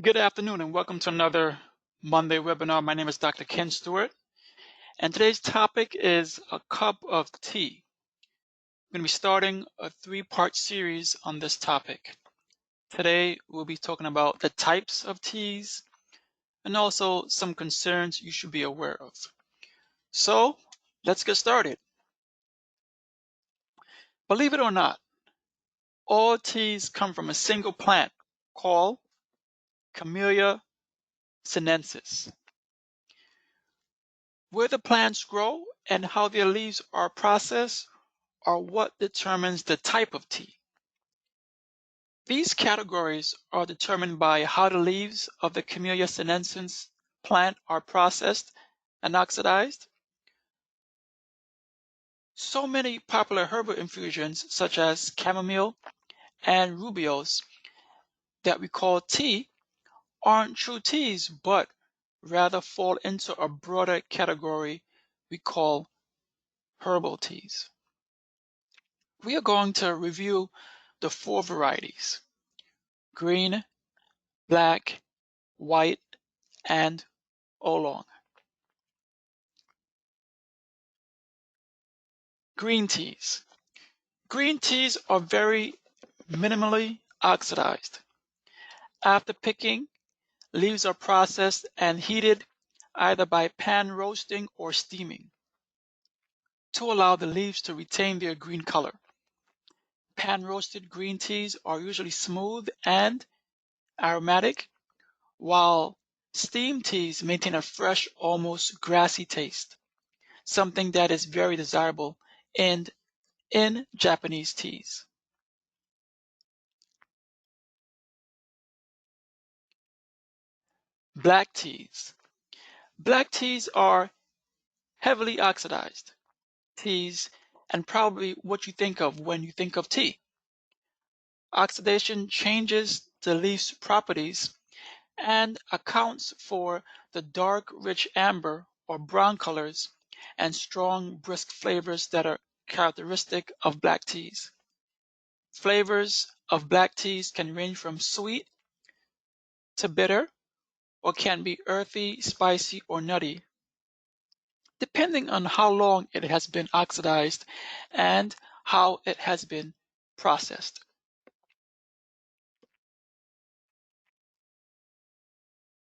Good afternoon and welcome to another Monday webinar. My name is Dr. Ken Stewart, and today's topic is a cup of tea. I'm going to be starting a three-part series on this topic. Today, we'll be talking about the types of teas and also some concerns you should be aware of. So, let's get started. Believe it or not, all teas come from a single plant called Camellia sinensis. Where the plants grow and how their leaves are processed are what determines the type of tea. These categories are determined by how the leaves of the Camellia sinensis plant are processed and oxidized. So many popular herbal infusions such as chamomile and rooibos that we call tea aren't true teas, but rather fall into a broader category we call herbal teas. We are going to review the four varieties: green, black, white, and oolong. Green teas. Green teas are very minimally oxidized. After picking, leaves are processed and heated either by pan roasting or steaming to allow the leaves to retain their green color. Pan roasted green teas are usually smooth and aromatic, while steam teas maintain a fresh, almost grassy taste, something that is very desirable in Japanese teas. Black teas. Black teas are heavily oxidized teas and probably what you think of when you think of tea. Oxidation changes the leaf's properties and accounts for the dark, rich amber or brown colors and strong, brisk flavors that are characteristic of black teas. Flavors of black teas can range from sweet to bitter or can be earthy, spicy, or nutty, depending on how long it has been oxidized and how it has been processed.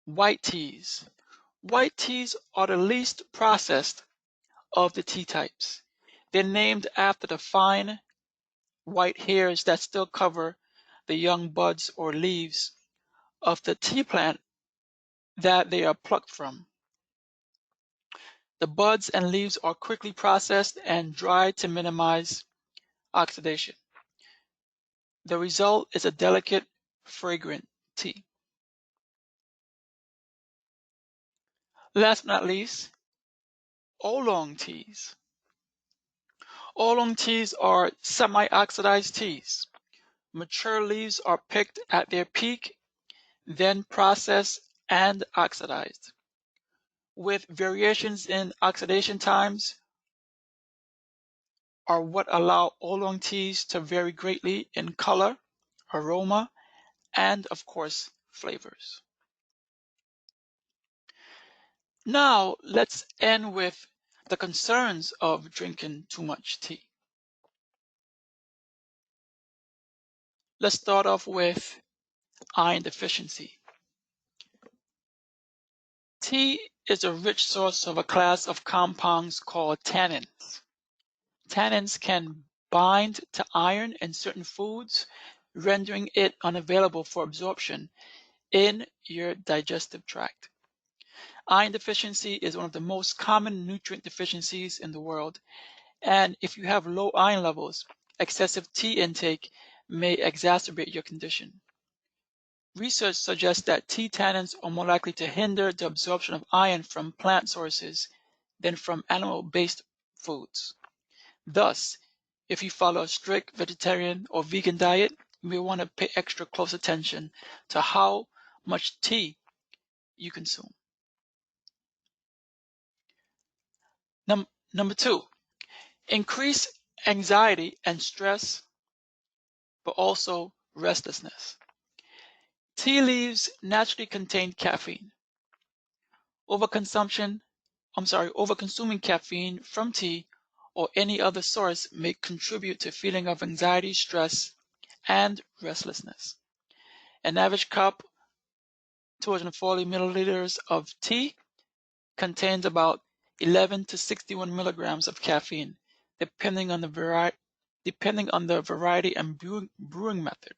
White teas. White teas are the least processed of the tea types. They're named after the fine white hairs that still cover the young buds or leaves of the tea plant that they are plucked from. The buds and leaves are quickly processed and dried to minimize oxidation. The result is a delicate, fragrant tea. Last but not least, oolong teas. Oolong teas are semi-oxidized teas. Mature leaves are picked at their peak, then processed and oxidized, with variations in oxidation times are what allow oolong teas to vary greatly in color, aroma, and of course, flavors. Now, let's end with the concerns of drinking too much tea. Let's start off with iron deficiency. Tea is a rich source of a class of compounds called tannins. Tannins can bind to iron in certain foods, rendering it unavailable for absorption in your digestive tract. Iron deficiency is one of the most common nutrient deficiencies in the world, and if you have low iron levels, excessive tea intake may exacerbate your condition. Research suggests that tea tannins are more likely to hinder the absorption of iron from plant sources than from animal-based foods. Thus, if you follow a strict vegetarian or vegan diet, you may want to pay extra close attention to how much tea you consume. Number two, increase anxiety and stress, but also restlessness. Tea leaves naturally contain caffeine. Overconsuming caffeine from tea or any other source may contribute to a feeling of anxiety, stress, and restlessness. An average cup, 240 milliliters of tea, contains about 11 to 61 milligrams of caffeine, depending on the variety and brewing method.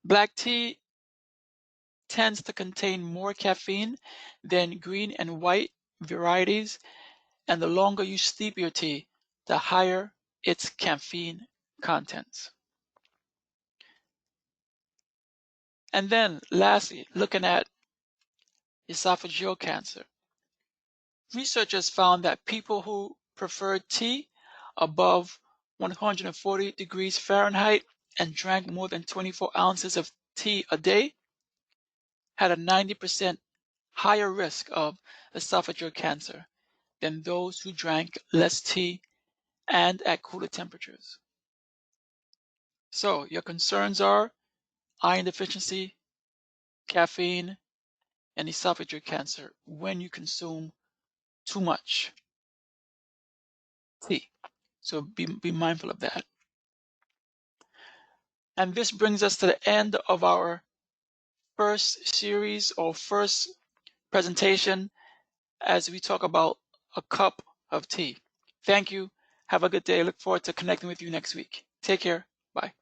Black tea tends to contain more caffeine than green and white varieties, and the longer you steep your tea, the higher its caffeine content. And then lastly, looking at esophageal cancer. Researchers found that people who preferred tea above 140 degrees Fahrenheit and drank more than 24 ounces of tea a day had a 90% higher risk of esophageal cancer than those who drank less tea and at cooler temperatures. So your concerns are iron deficiency, caffeine, and esophageal cancer when you consume too much tea. So be mindful of that. And this brings us to the end of our first series or first presentation as we talk about a cup of tea. Thank you. Have a good day. Look forward to connecting with you next week. Take care. Bye.